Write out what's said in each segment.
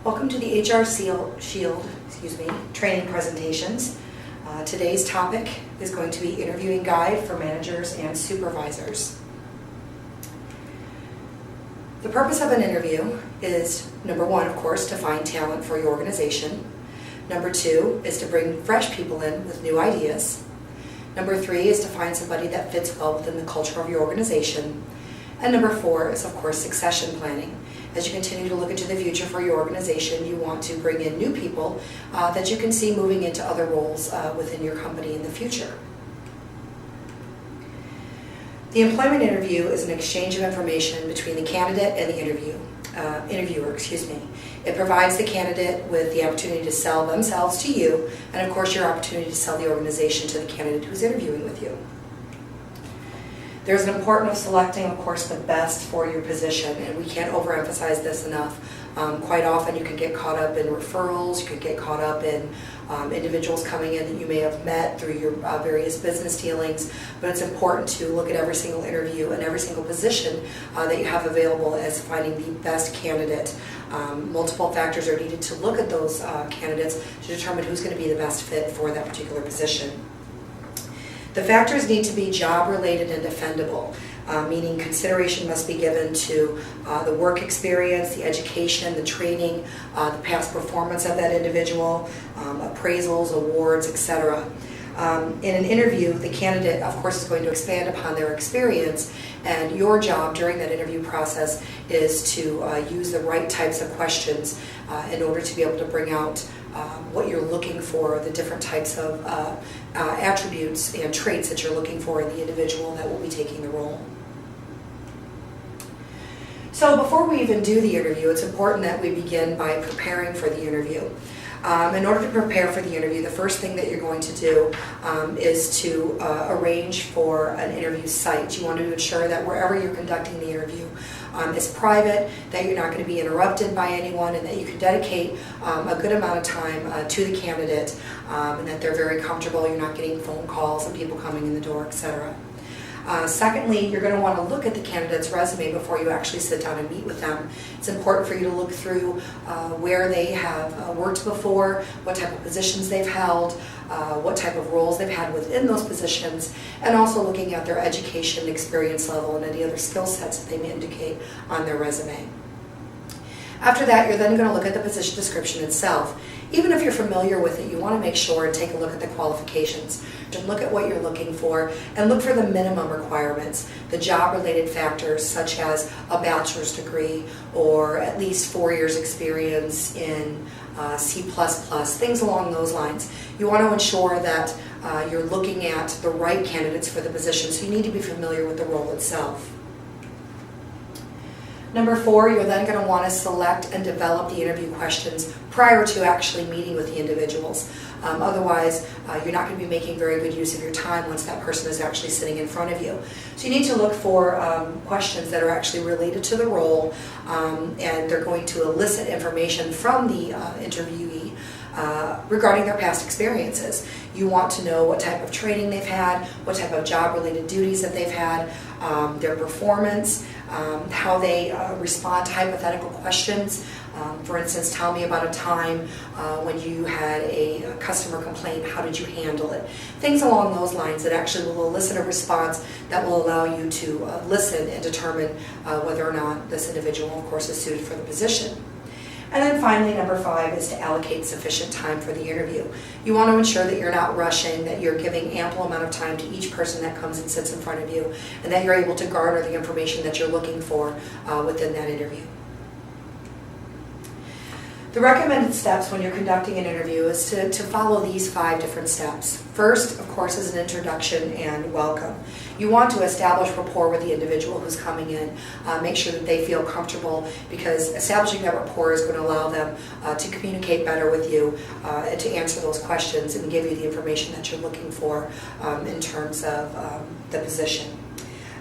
Welcome to the HR Shield training presentations. Today's topic is going to be interviewing guide for managers and supervisors. The purpose of an interview is, number one, of course, to find talent for your organization. Number two is to bring fresh people in with new ideas. Number three is to find somebody that fits well within the culture of your organization. And number four is, of course, succession planning. As you continue to look into the future for your organization, you want to bring in new people that you can see moving into other roles within your company in the future. The employment interview is an exchange of information between the candidate and the interviewer. It provides the candidate with the opportunity to sell themselves to you, and of course your opportunity to sell the organization to the candidate who's interviewing with you. There's an importance of selecting, of course, the best for your position, and we can't overemphasize this enough. Quite often you can get caught up in referrals, you could get caught up in individuals coming in that you may have met through your various business dealings, but it's important to look at every single interview and every single position that you have available as finding the best candidate. Multiple factors are needed to look at those candidates to determine who's going to be the best fit for that particular position. The factors need to be job-related and defendable, meaning consideration must be given to the work experience, the education, the training, the past performance of that individual, appraisals, awards, etc. In an interview, the candidate, of course, is going to expand upon their experience, and your job during that interview process is to use the right types of questions in order to be able to bring out what you're looking for, the different types of attributes and traits that you're looking for in the individual that will be taking the role. So before we even do the interview, it's important that we begin by preparing for the interview. In order to prepare for the interview, the first thing that you're going to do is to arrange for an interview site. You want to ensure that wherever you're conducting the interview is private, that you're not going to be interrupted by anyone, and that you can dedicate a good amount of time to the candidate, and that they're very comfortable, you're not getting phone calls and people coming in the door, etc. Secondly, you're going to want to look at the candidate's resume before you actually sit down and meet with them. It's important for you to look through where they have worked before, what type of positions they've held, what type of roles they've had within those positions, and also looking at their education, experience level, and any other skill sets that they may indicate on their resume. After that, you're then going to look at the position description itself. Even if you're familiar with it, you want to make sure and take a look at the qualifications. And look at what you're looking for, and look for the minimum requirements, the job-related factors such as a bachelor's degree or at least 4 years experience in C++, things along those lines. You want to ensure that you're looking at the right candidates for the position, so you need to be familiar with the role itself. Number four, you're then going to want to select and develop the interview questions prior to actually meeting with the individuals. Otherwise, you're not going to be making very good use of your time once that person is actually sitting in front of you. So you need to look for questions that are actually related to the role, and they're going to elicit information from the interviewee regarding their past experiences. You want to know what type of training they've had, what type of job-related duties that they've had, their performance, how they respond to hypothetical questions. For instance, tell me about a time when you had a customer complaint, how did you handle it? Things along those lines that actually will elicit a response that will allow you to listen and determine whether or not this individual, of course, is suited for the position. And then finally, number five is to allocate sufficient time for the interview. You want to ensure that you're not rushing, that you're giving ample amount of time to each person that comes and sits in front of you, and that you're able to garner the information that you're looking for within that interview. The recommended steps when you're conducting an interview is to follow these 5 different steps. First, of course, is an introduction and welcome. You want to establish rapport with the individual who's coming in. Make sure that they feel comfortable, because establishing that rapport is going to allow them to communicate better with you and to answer those questions and give you the information that you're looking for in terms of the position.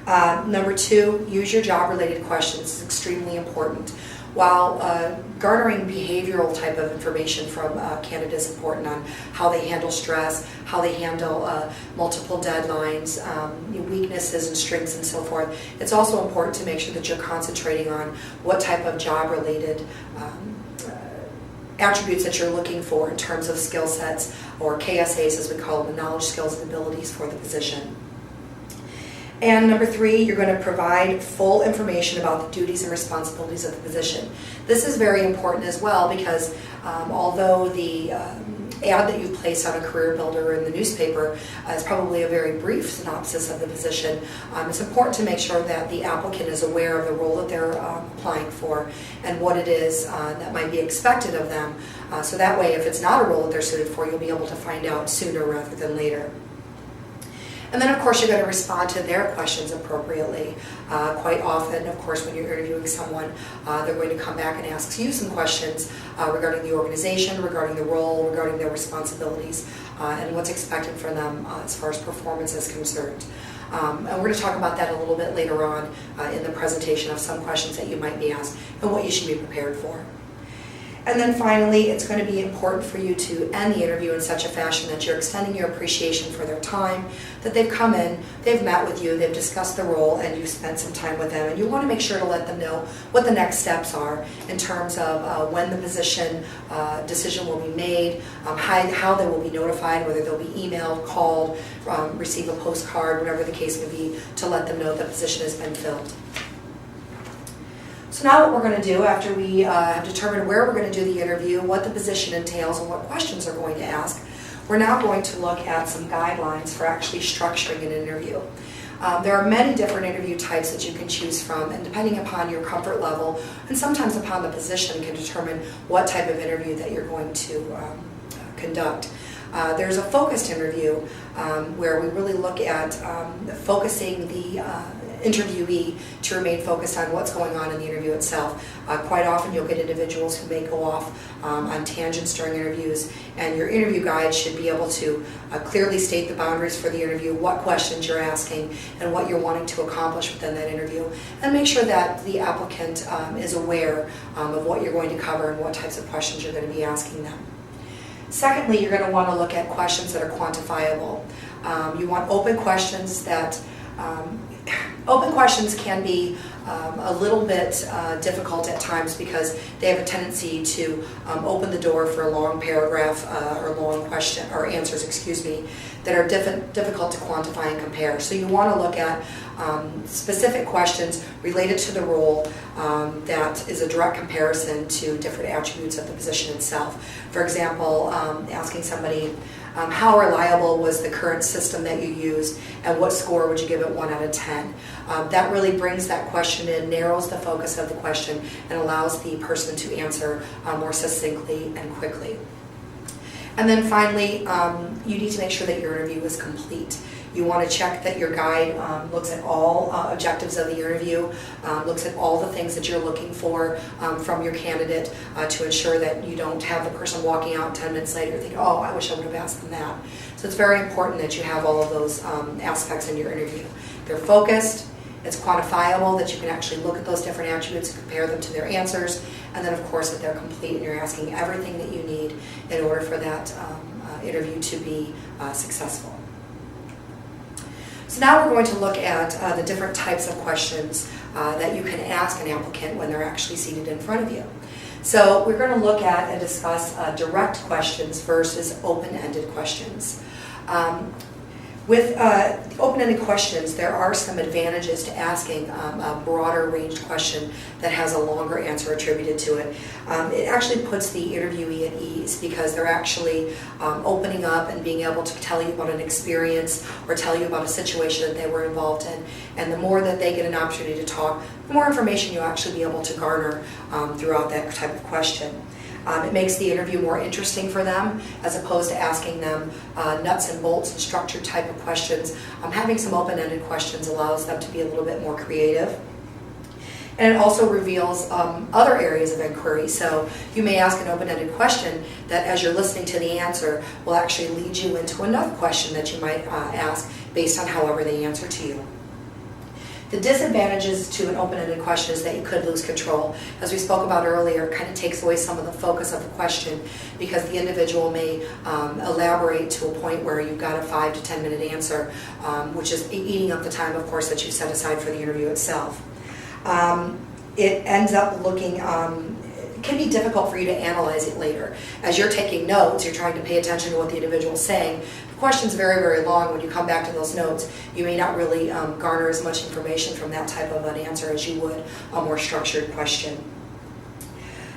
Number 2, use your job-related questions. It's extremely important. While garnering behavioral type of information from candidates is important on how they handle stress, how they handle multiple deadlines, weaknesses and strengths and so forth, it's also important to make sure that you're concentrating on what type of job-related attributes that you're looking for in terms of skill sets, or KSAs as we call them, the knowledge, skills, and abilities for the position. And number 3, you're going to provide full information about the duties and responsibilities of the position. This is very important as well because although the ad that you place on a career builder in the newspaper is probably a very brief synopsis of the position, it's important to make sure that the applicant is aware of the role that they're applying for and what it is that might be expected of them. So that way, if it's not a role that they're suited for, you'll be able to find out sooner rather than later. And then, of course, you're going to respond to their questions appropriately. Quite often, of course, when you're interviewing someone, they're going to come back and ask you some questions regarding the organization, regarding the role, regarding their responsibilities, and what's expected from them as far as performance is concerned. And we're going to talk about that a little bit later on in the presentation of some questions that you might be asked and what you should be prepared for. And then finally, it's going to be important for you to end the interview in such a fashion that you're extending your appreciation for their time, that they've come in, they've met with you, they've discussed the role, and you've spent some time with them. And you want to make sure to let them know what the next steps are in terms of when the decision will be made, how they will be notified, whether they'll be emailed, called, receive a postcard, whatever the case may be, to let them know the position has been filled. So now what we're going to do, after we have determined where we're going to do the interview, what the position entails, and what questions are going to ask, we're now going to look at some guidelines for actually structuring an interview. There are many different interview types that you can choose from, and depending upon your comfort level, and sometimes upon the position, can determine what type of interview that you're going to conduct. There's a focused interview where we really look at focusing the interviewee to remain focused on what's going on in the interview itself. Quite often you'll get individuals who may go off on tangents during interviews, and your interview guide should be able to clearly state the boundaries for the interview, what questions you're asking, and what you're wanting to accomplish within that interview, and make sure that the applicant is aware of what you're going to cover and what types of questions you're going to be asking them. Secondly, you're going to want to look at questions that are quantifiable. You want open questions that open questions can be a little bit difficult at times because they have a tendency to open the door for a long paragraph or long question or answers, that are difficult to quantify and compare. So you want to look at specific questions related to the role that is a direct comparison to different attributes of the position itself. For example, asking somebody, how reliable was the current system that you used, and what score would you give it 1 out of 10? That really brings that question in, narrows the focus of the question, and allows the person to answer more succinctly and quickly. And then finally, you need to make sure that your interview is complete. You want to check that your guide looks at all objectives of the interview, looks at all the things that you're looking for from your candidate to ensure that you don't have the person walking out 10 minutes later thinking, oh, I wish I would have asked them that. So it's very important that you have all of those aspects in your interview. They're focused, it's quantifiable, that you can actually look at those different attributes and compare them to their answers, and then of course that they're complete and you're asking everything that you need in order for that interview to be successful. So now we're going to look at the different types of questions that you can ask an applicant when they're actually seated in front of you. So we're going to look at and discuss direct questions versus open-ended questions. With open-ended questions, there are some advantages to asking a broader ranged question that has a longer answer attributed to it. It actually puts the interviewee at ease because they're actually opening up and being able to tell you about an experience or tell you about a situation that they were involved in. And the more that they get an opportunity to talk, the more information you'll actually be able to garner throughout that type of question. It makes the interview more interesting for them as opposed to asking them nuts and bolts and structured type of questions. Having some open-ended questions allows them to be a little bit more creative. And it also reveals other areas of inquiry. So you may ask an open-ended question that as you're listening to the answer will actually lead you into another question that you might ask based on however they answer to you. The disadvantages to an open-ended question is that you could lose control. As we spoke about earlier, it kind of takes away some of the focus of the question because the individual may elaborate to a point where you've got a 5 to 10 minute answer, which is eating up the time, of course, that you set aside for the interview itself. It ends up looking it can be difficult for you to analyze it later. As you're taking notes, you're trying to pay attention to what the individual is saying. The question's very, very long. When you come back to those notes, you may not really garner as much information from that type of an answer as you would a more structured question.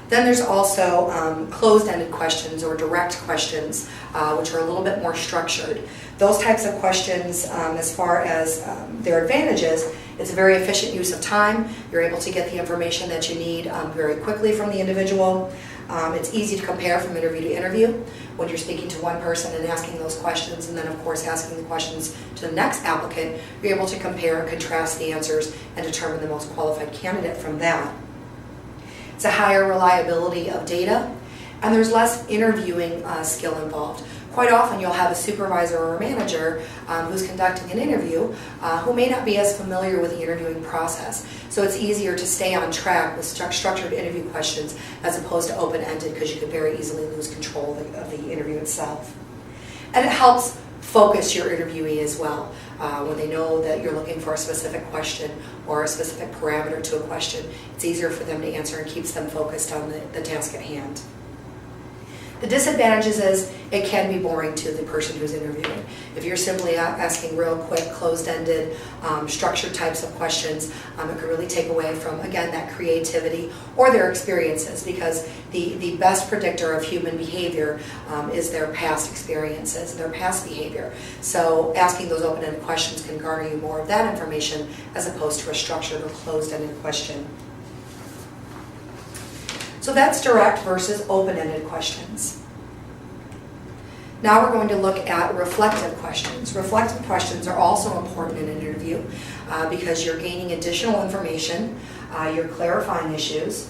Then there's also closed-ended questions or direct questions, which are a little bit more structured. Those types of questions, as far as their advantages, it's a very efficient use of time. You're able to get the information that you need very quickly from the individual. It's easy to compare from interview to interview when you're speaking to one person and asking those questions, and then of course asking the questions to the next applicant. You're able to compare and contrast the answers and determine the most qualified candidate from that. It's a higher reliability of data, and there's less interviewing skill involved. Quite often you'll have a supervisor or a manager who's conducting an interview who may not be as familiar with the interviewing process. So it's easier to stay on track with structured interview questions as opposed to open-ended, because you could very easily lose control of the interview itself. And it helps focus your interviewee as well. When they know that you're looking for a specific question or a specific parameter to a question, it's easier for them to answer and keeps them focused on the task at hand. The disadvantages is it can be boring to the person who's interviewing. If you're simply asking real quick, closed-ended, structured types of questions, it could really take away from, again, that creativity or their experiences, because the best predictor of human behavior is their past experiences, their past behavior. So asking those open-ended questions can garner you more of that information as opposed to a structured or closed-ended question. So that's direct versus open-ended questions. Now we're going to look at reflective questions. Reflective questions are also important in an interview because you're gaining additional information, you're clarifying issues,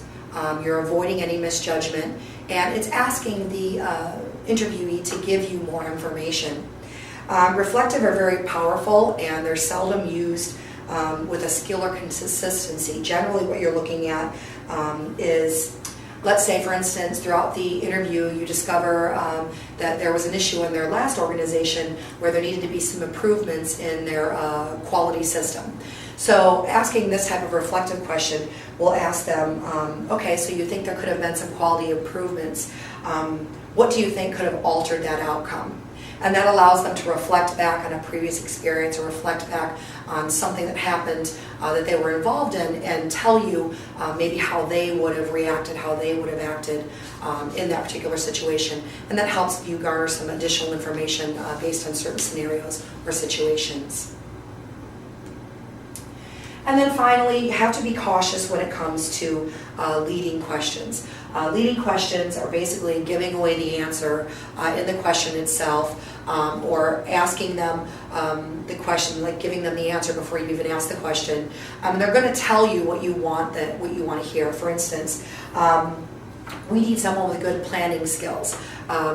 you're avoiding any misjudgment, and it's asking the interviewee to give you more information. Reflective are very powerful, and they're seldom used with a skill or consistency. Generally what you're looking at is, let's say, for instance, throughout the interview you discover that there was an issue in their last organization where there needed to be some improvements in their quality system. So asking this type of reflective question will ask them, okay, so you think there could have been some quality improvements. What do you think could have altered that outcome? And that allows them to reflect back on a previous experience or reflect back on something that happened that they were involved in and tell you maybe how they would have reacted, how they would have acted in that particular situation. And that helps you garner some additional information based on certain scenarios or situations. And then finally, you have to be cautious when it comes to leading questions. Leading questions are basically giving away the answer in the question itself, or asking them the question, like giving them the answer before you even ask the question. They're going to tell you what you want to hear. For instance, we need someone with good planning skills.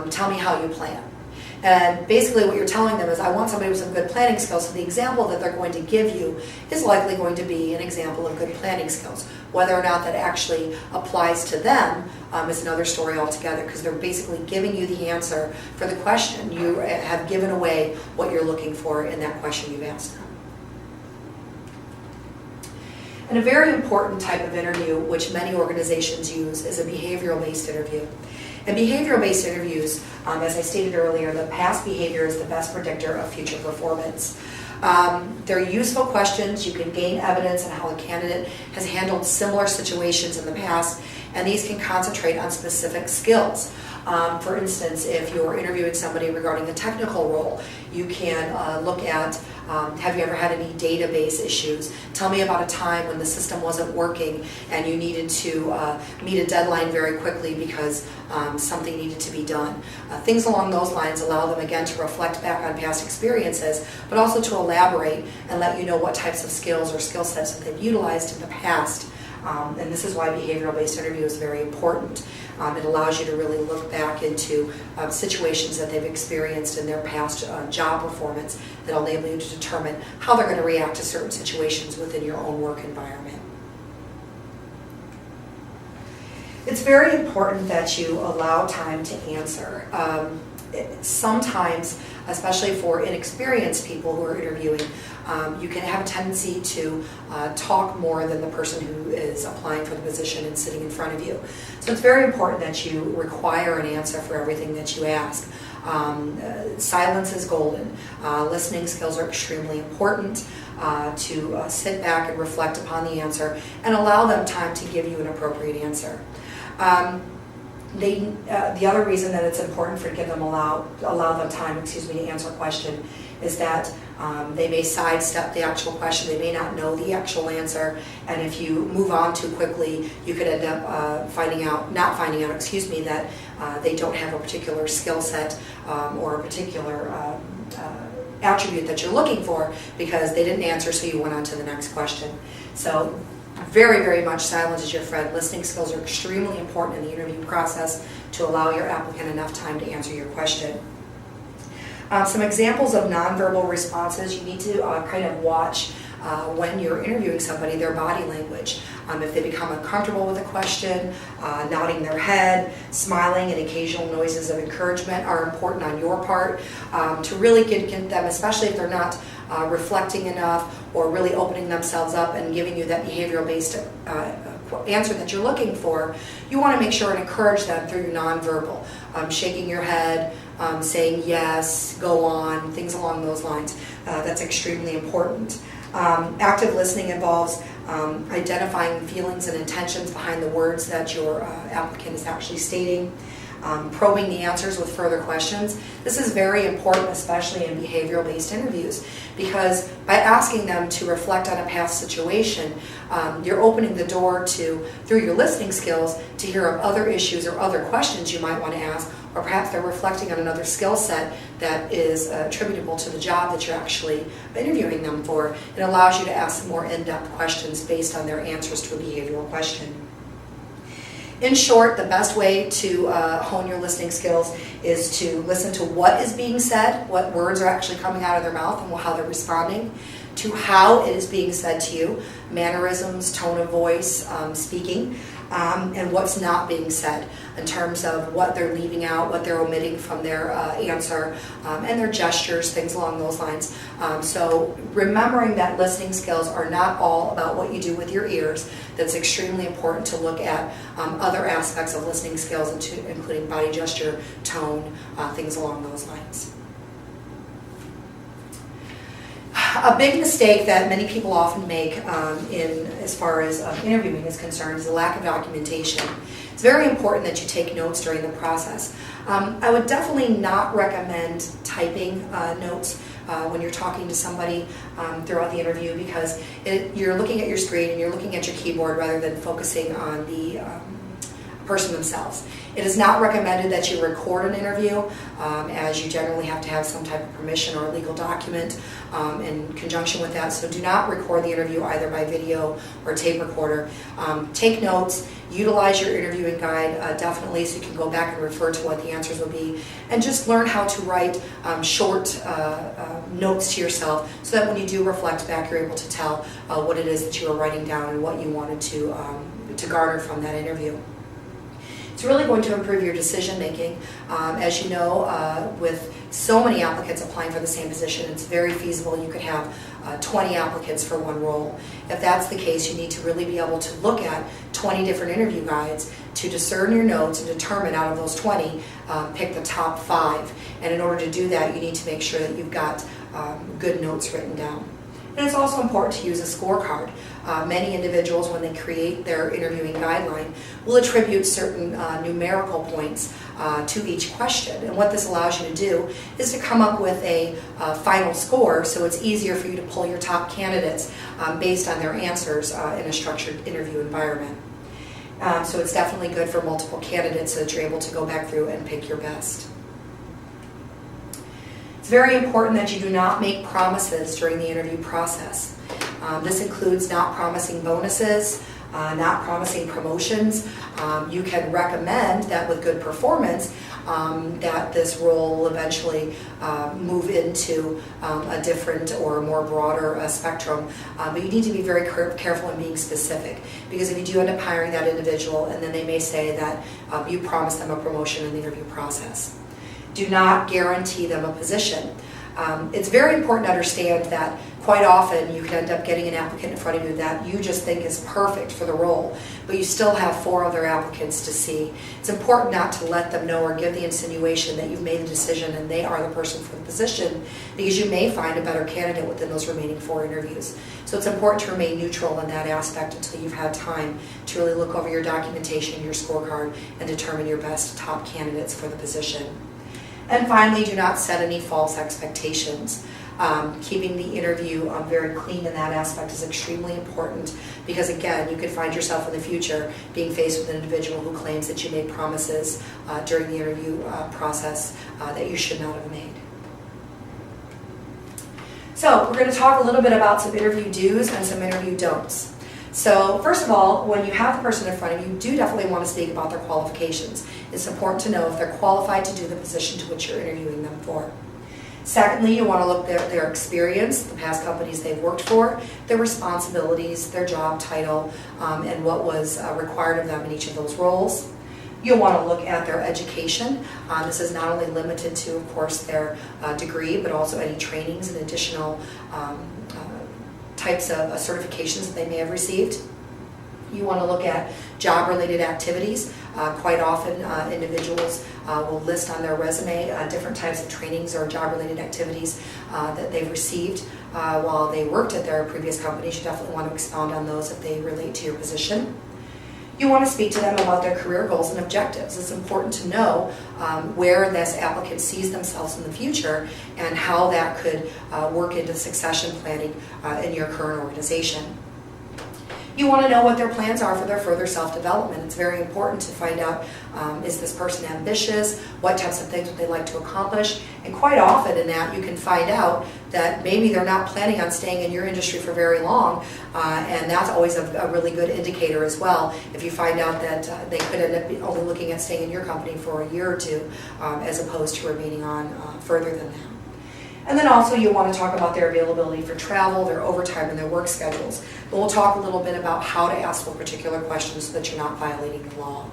Tell me how you plan. And basically what you're telling them is, I want somebody with some good planning skills. So the example that they're going to give you is likely going to be an example of good planning skills. Whether or not that actually applies to them is another story altogether, because they're basically giving you the answer for the question. You have given away what you're looking for in that question you've asked them. And a very important type of interview, which many organizations use, is a behavioral-based interview. In behavioral-based interviews, as I stated earlier, the past behavior is the best predictor of future performance. They're useful questions. You can gain evidence on how a candidate has handled similar situations in the past, and these can concentrate on specific skills. For instance, if you're interviewing somebody regarding a technical role, you can look at, have you ever had any database issues? Tell me about a time when the system wasn't working and you needed to meet a deadline very quickly because something needed to be done. Things along those lines allow them, again, to reflect back on past experiences, but also to elaborate and let you know what types of skills or skill sets that they've utilized in the past. And this is why behavioral-based interview is very important. It allows you to really look back into situations that they've experienced in their past job performance that will enable you to determine how they're going to react to certain situations within your own work environment. It's very important that you allow time to answer. Sometimes especially for inexperienced people who are interviewing. You can have a tendency to talk more than the person who is applying for the position and sitting in front of you. So it's very important that you require an answer for everything that you ask. Silence is golden. Listening skills are extremely important. To sit back and reflect upon the answer and allow them time to give you an appropriate answer. The other reason that it's important for allow them time, to answer a question is that they may sidestep the actual question. They may not know the actual answer, and if you move on too quickly, you could end up not finding out, that they don't have a particular skill set or a particular attribute that you're looking for because they didn't answer, so you went on to the next question. So very, very much silence is your friend. Listening skills are extremely important in the interview process to allow your applicant enough time to answer your question. Some examples of nonverbal responses, you need to kind of watch when you're interviewing somebody, their body language. If they become uncomfortable with a question, nodding their head, smiling, and occasional noises of encouragement are important on your part to really get them, especially if they're not reflecting enough or really opening themselves up and giving you that behavioral-based answer that you're looking for. You want to make sure and encourage them through your nonverbal, shaking your head, saying yes, go on, things along those lines. That's extremely important. Active listening involves identifying feelings and intentions behind the words that your applicant is actually stating, probing the answers with further questions. This is very important, especially in behavioral-based interviews, because by asking them to reflect on a past situation, you're opening the door to, through your listening skills, to hear of other issues or other questions you might want to ask, or perhaps they're reflecting on another skill set that is attributable to the job that you're actually interviewing them for. It allows you to ask some more in-depth questions based on their answers to a behavioral question. In short, the best way to hone your listening skills is to listen to what is being said, what words are actually coming out of their mouth and how they're responding, to how it is being said to you, mannerisms, tone of voice, speaking, and what's not being said in terms of what they're leaving out, what they're omitting from their answer, and their gestures, things along those lines. So remembering that listening skills are not all about what you do with your ears. That's extremely important to look at other aspects of listening skills, including body gesture, tone, things along those lines. A big mistake that many people often make as far as interviewing is concerned is the lack of documentation. It's very important that you take notes during the process. I would definitely not recommend typing notes when you're talking to somebody throughout the interview, because you're looking at your screen and you're looking at your keyboard rather than focusing on the person themselves. It is not recommended that you record an interview, as you generally have to have some type of permission or a legal document in conjunction with that. So do not record the interview either by video or tape recorder. Take notes, utilize your interviewing guide definitely, so you can go back and refer to what the answers will be, and just learn how to write short notes to yourself, so that when you do reflect back, you're able to tell what it is that you were writing down and what you wanted to garner from that interview. It's really going to improve your decision making. As you know, with so many applicants applying for the same position, it's very feasible you could have 20 applicants for one role. If that's the case, you need to really be able to look at 20 different interview guides to discern your notes and determine out of those 20, pick the top 5. And in order to do that, you need to make sure that you've got good notes written down. And it's also important to use a scorecard. Many individuals, when they create their interviewing guideline, will attribute certain numerical points to each question. And what this allows you to do is to come up with a final score, so it's easier for you to pull your top candidates based on their answers in a structured interview environment. So it's definitely good for multiple candidates, so that you're able to go back through and pick your best. It's very important that you do not make promises during the interview process. This includes not promising bonuses, not promising promotions. You can recommend that with good performance, that this role will eventually move into a different or more broader spectrum. But you need to be very careful in being specific, because if you do end up hiring that individual, and then they may say that you promised them a promotion in the interview process. Do not guarantee them a position. It's very important to understand that quite often you can end up getting an applicant in front of you that you just think is perfect for the role, but you still have 4 other applicants to see. It's important not to let them know or give the insinuation that you've made the decision and they are the person for the position, because you may find a better candidate within those remaining 4 interviews. So it's important to remain neutral in that aspect until you've had time to really look over your documentation, your scorecard, and determine your best top candidates for the position. And finally, do not set any false expectations. Keeping the interview very clean in that aspect is extremely important, because again, you could find yourself in the future being faced with an individual who claims that you made promises during the interview process that you should not have made. So we're going to talk a little bit about some interview do's and some interview don'ts. So first of all, when you have the person in front of you, do definitely want to speak about their qualifications. It's important to know if they're qualified to do the position to which you're interviewing them for. Secondly, you want to look at their experience, the past companies they've worked for, their responsibilities, their job title, and what was required of them in each of those roles. You'll want to look at their education. This is not only limited to, of course, their degree, but also any trainings and additional types of certifications that they may have received. You want to look at job-related activities. Quite often individuals will list on their resume different types of trainings or job-related activities that they've received while they worked at their previous companies. You definitely want to expound on those if they relate to your position. You want to speak to them about their career goals and objectives. It's important to know where this applicant sees themselves in the future and how that could work into succession planning in your current organization. You want to know what their plans are for their further self-development. It's very important to find out, is this person ambitious? What types of things would they like to accomplish? And quite often in that you can find out that maybe they're not planning on staying in your industry for very long, and that's always a really good indicator as well. If you find out that they could end up only looking at staying in your company for a year or 2, as opposed to remaining on further than that. And then also you want to talk about their availability for travel, their overtime, and their work schedules. But we'll talk a little bit about how to ask for particular questions so that you're not violating the law.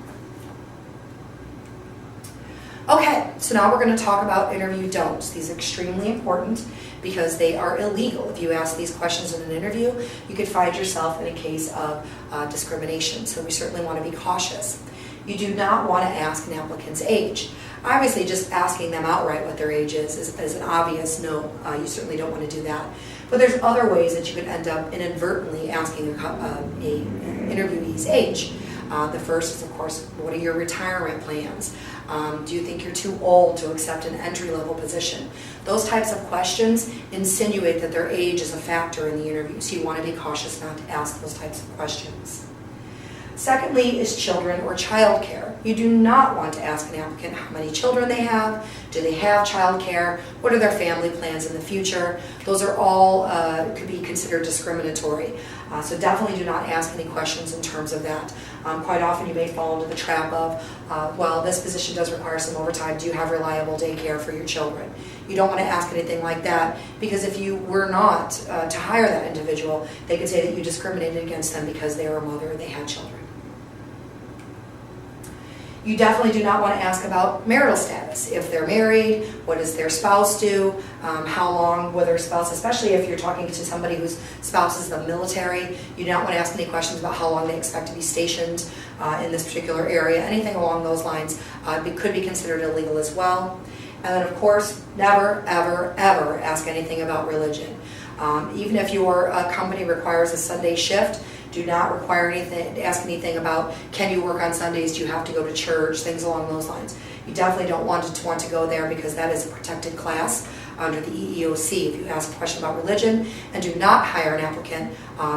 Okay, so now we're going to talk about interview don'ts. These are extremely important because they are illegal. If you ask these questions in an interview, you could find yourself in a case of discrimination. So we certainly want to be cautious. You do not want to ask an applicant's age. Obviously, just asking them outright what their age is an obvious no. You certainly don't want to do that. But there's other ways that you could end up inadvertently asking an interviewee's age. The first is, of course, what are your retirement plans? Do you think you're too old to accept an entry-level position? Those types of questions insinuate that their age is a factor in the interview, so you want to be cautious not to ask those types of questions. Secondly is children or child care. You do not want to ask an applicant how many children they have, do they have child care, what are their family plans in the future. Those are all could be considered discriminatory. So definitely do not ask any questions in terms of that. Quite often you may fall into the trap of, well, this position does require some overtime, do you have reliable daycare for your children? You don't want to ask anything like that, because if you were not to hire that individual, they could say that you discriminated against them because they were a mother and they had children. You definitely do not want to ask about marital status. If they're married, what does their spouse do? How long will their spouse, especially if you're talking to somebody whose spouse is in the military, you do not want to ask any questions about how long they expect to be stationed in this particular area. Anything along those lines could be considered illegal as well. And then, of course, never, ever, ever ask anything about religion. Even if your company requires a Sunday shift, do not ask anything about, can you work on Sundays, do you have to go to church, things along those lines. You definitely don't want to go there, because that is a protected class under the EEOC if you ask a question about religion. And do not hire an applicant,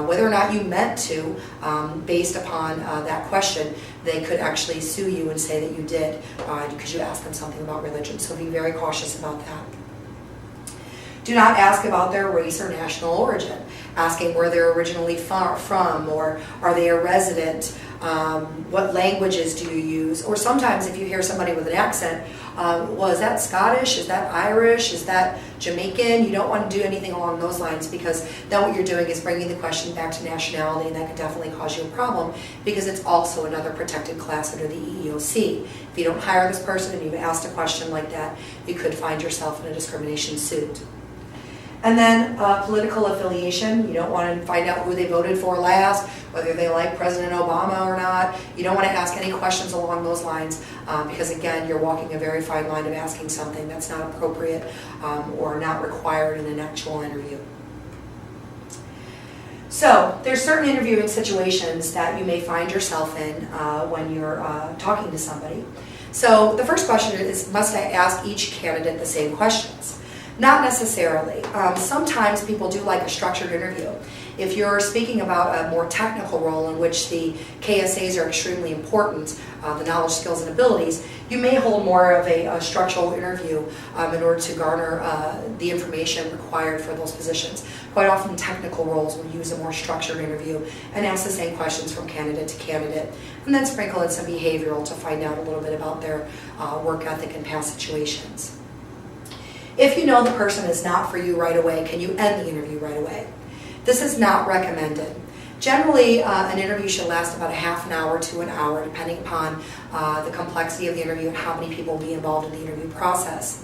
whether or not you meant to, based upon that question. They could actually sue you and say that you did because you asked them something about religion. So be very cautious about that. Do not ask about their race or national origin. asking where they're originally from, or are they a resident, what languages do you use, or sometimes if you hear somebody with an accent, well, is that Scottish, is that Irish, is that Jamaican? You don't want to do anything along those lines, because then what you're doing is bringing the question back to nationality, and that could definitely cause you a problem because it's also another protected class under the EEOC. If you don't hire this person and you've asked a question like that, you could find yourself in a discrimination suit. And then political affiliation. You don't want to find out who they voted for last, whether they like President Obama or not. You don't want to ask any questions along those lines because, again, you're walking a very fine line of asking something that's not appropriate or not required in an actual interview. So there's certain interviewing situations that you may find yourself in when you're talking to somebody. So the first question is, must I ask each candidate the same questions? Not necessarily. Sometimes people do like a structured interview. If you're speaking about a more technical role in which the KSAs are extremely important, the knowledge, skills, and abilities, you may hold more of a structural interview in order to garner the information required for those positions. Quite often technical roles will use a more structured interview and ask the same questions from candidate to candidate, and then sprinkle in some behavioral to find out a little bit about their work ethic in past situations. If you know the person is not for you right away, can you end the interview right away? This is not recommended. Generally, an interview should last about a half an hour to an hour, depending upon the complexity of the interview and how many people will be involved in the interview process.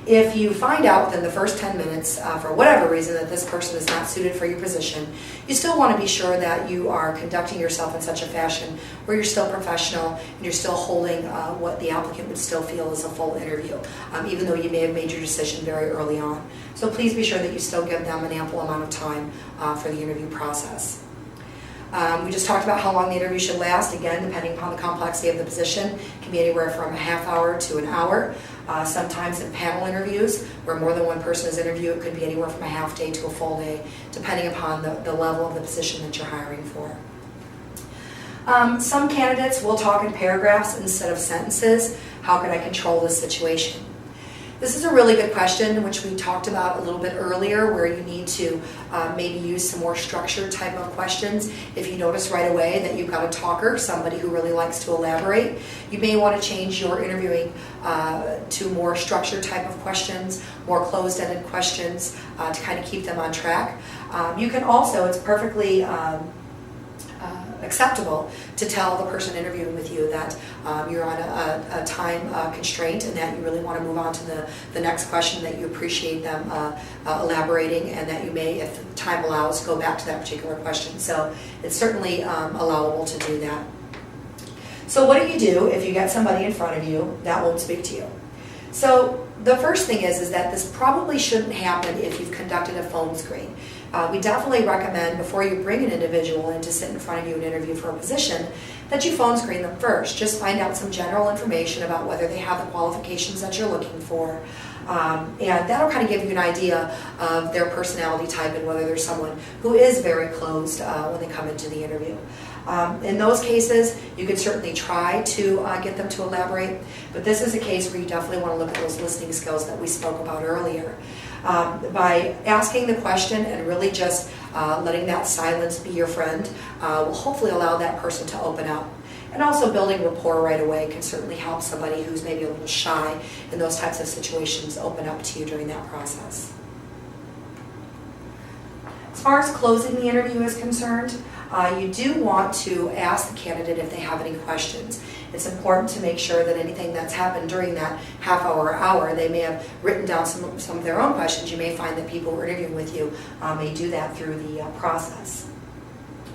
If you find out within the first 10 minutes, for whatever reason, that this person is not suited for your position, you still want to be sure that you are conducting yourself in such a fashion where you're still professional and you're still holding what the applicant would still feel is a full interview, even though you may have made your decision very early on. So please be sure that you still give them an ample amount of time for the interview process. We just talked about how long the interview should last. Again, depending upon the complexity of the position, it can be anywhere from a half hour to an hour. Sometimes in panel interviews, where more than one person is interviewed, it could be anywhere from a half day to a full day, depending upon the level of the position that you're hiring for. Some candidates will talk in paragraphs instead of sentences. How can I control this situation? This is a really good question, which we talked about a little bit earlier, where you need to maybe use some more structured type of questions. If you notice right away that you've got a talker, somebody who really likes to elaborate, you may want to change your interviewing to more structured type of questions, more closed-ended questions to kind of keep them on track. You can also, it's perfectly acceptable to tell the person interviewing with you that you're on a time constraint and that you really want to move on to the next question, that you appreciate them elaborating, and that you may, if time allows, go back to that particular question. So it's certainly allowable to do that. So what do you do if you get somebody in front of you that won't speak to you? So the first thing is that this probably shouldn't happen if you've conducted a phone screen. We definitely recommend, before you bring an individual in to sit in front of you and interview for a position, that you phone screen them first. Just find out some general information about whether they have the qualifications that you're looking for. And that'll kind of give you an idea of their personality type and whether there's someone who is very closed when they come into the interview. In those cases, you could certainly try to get them to elaborate, but this is a case where you definitely want to look at those listening skills that we spoke about earlier. By asking the question and really just letting that silence be your friend will hopefully allow that person to open up. And also building rapport right away can certainly help somebody who's maybe a little shy in those types of situations open up to you during that process. As far as closing the interview is concerned, you do want to ask the candidate if they have any questions. It's important to make sure that anything that's happened during that half hour or hour, they may have written down some of their own questions. You may find that people who are interviewing with you may do that through the process.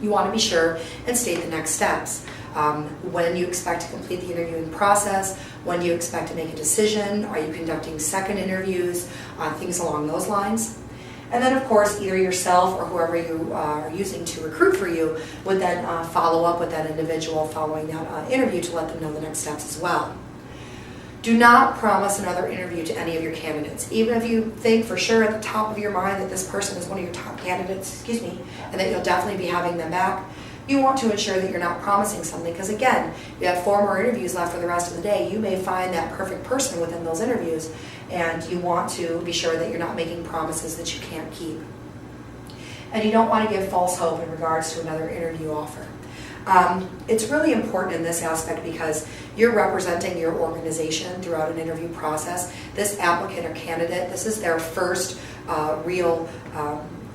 You want to be sure and state the next steps. When you expect to complete the interviewing process, when you expect to make a decision, are you conducting second interviews, things along those lines. And then, of course, either yourself or whoever you are using to recruit for you would then follow up with that individual following that interview to let them know the next steps as well. Do not promise another interview to any of your candidates. Even if you think for sure at the top of your mind that this person is one of your top candidates, and that you'll definitely be having them back, you want to ensure that you're not promising something, because again, you have 4 more interviews left for the rest of the day. You may find that perfect person within those interviews, and you want to be sure that you're not making promises that you can't keep. and you don't want to give false hope in regards to another interview offer. It's really important in this aspect because you're representing your organization throughout an interview process. This applicant or candidate, this is their first real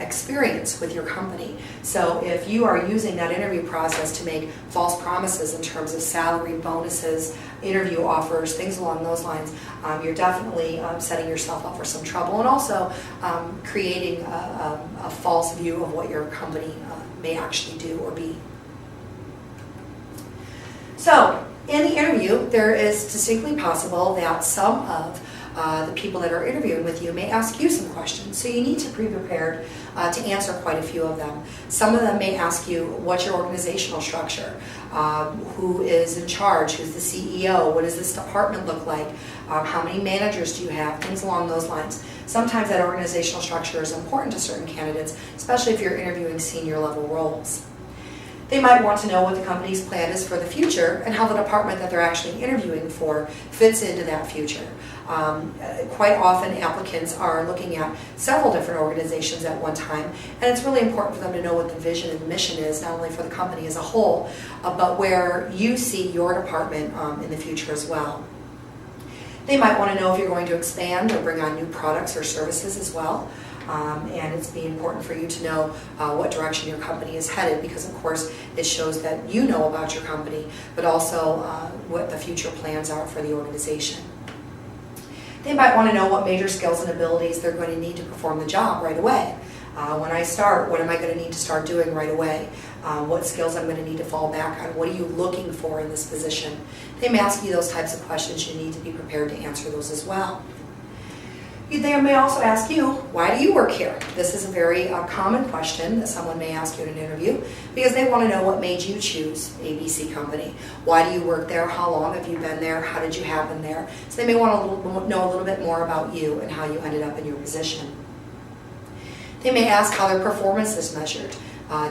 experience with your company. So if you are using that interview process to make false promises in terms of salary, bonuses, interview offers, things along those lines, you're definitely setting yourself up for some trouble, and also creating a false view of what your company may actually do or be. So in the interview, there is distinctly possible that some of the people that are interviewing with you may ask you some questions. So you need to be prepared to answer quite a few of them. Some of them may ask you, what's your organizational structure? Who is in charge? Who's the CEO? What does this department look like? How many managers do you have? Things along those lines. Sometimes that organizational structure is important to certain candidates, especially if you're interviewing senior level roles. They might want to know what the company's plan is for the future and how the department that they're actually interviewing for fits into that future. Quite often applicants are looking at several different organizations at one time, and it's really important for them to know what the vision and mission is, not only for the company as a whole, but where you see your department in the future as well. They might want to know if you're going to expand or bring on new products or services as well. And it's being important for you to know what direction your company is headed, because of course it shows that you know about your company, but also what the future plans are for the organization. They might want to know what major skills and abilities they're going to need to perform the job right away. When I start, what am I going to need to start doing right away? What skills I'm going to need to fall back on? What are you looking for in this position? They may ask you those types of questions. You need to be prepared to answer those as well. They may also ask you, why do you work here? This is a very common question that someone may ask you in an interview, because they want to know what made you choose ABC Company. Why do you work there? How long have you been there? How did you happen there? So they may want to know a little bit more about you and how you ended up in your position. They may ask how their performance is measured.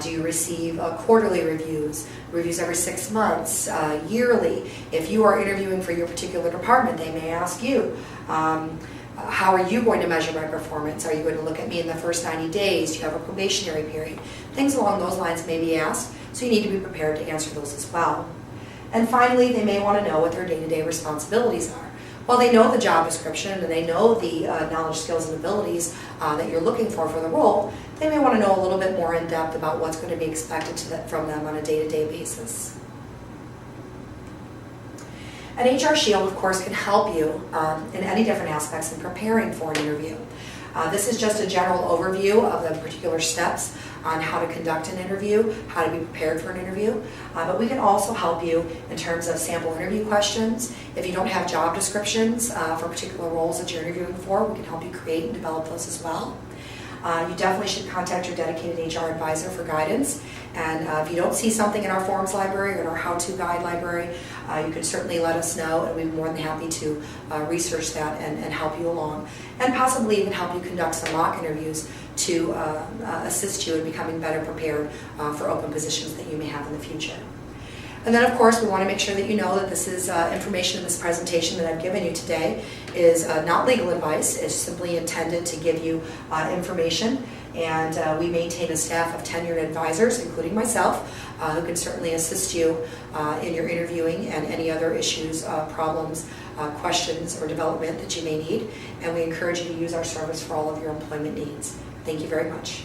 Do you receive quarterly reviews every 6 months, yearly? If you are interviewing for your particular department, they may ask you, how are you going to measure my performance? Are you going to look at me in the first 90 days? Do you have a probationary period? Things along those lines may be asked, so you need to be prepared to answer those as well. And finally, they may want to know what their day-to-day responsibilities are. While they know the job description and they know the knowledge, skills, and abilities that you're looking for the role, they may want to know a little bit more in depth about what's going to be expected from them on a day-to-day basis. An HR Shield, of course, can help you in any different aspects in preparing for an interview. This is just a general overview of the particular steps on how to conduct an interview, how to be prepared for an interview. But we can also help you in terms of sample interview questions. If you don't have job descriptions for particular roles that you're interviewing for, we can help you create and develop those as well. You definitely should contact your dedicated HR advisor for guidance. And if you don't see something in our forms library or in our how-to guide library, you can certainly let us know, and we'd be more than happy to research that and help you along. And possibly even help you conduct some mock interviews to assist you in becoming better prepared for open positions that you may have in the future. And then, of course, we want to make sure that you know that this is information in this presentation that I've given you today is not legal advice. It's simply intended to give you information. And we maintain a staff of tenured advisors, including myself, who can certainly assist you in your interviewing and any other issues, problems, questions, or development that you may need. And we encourage you to use our service for all of your employment needs. Thank you very much.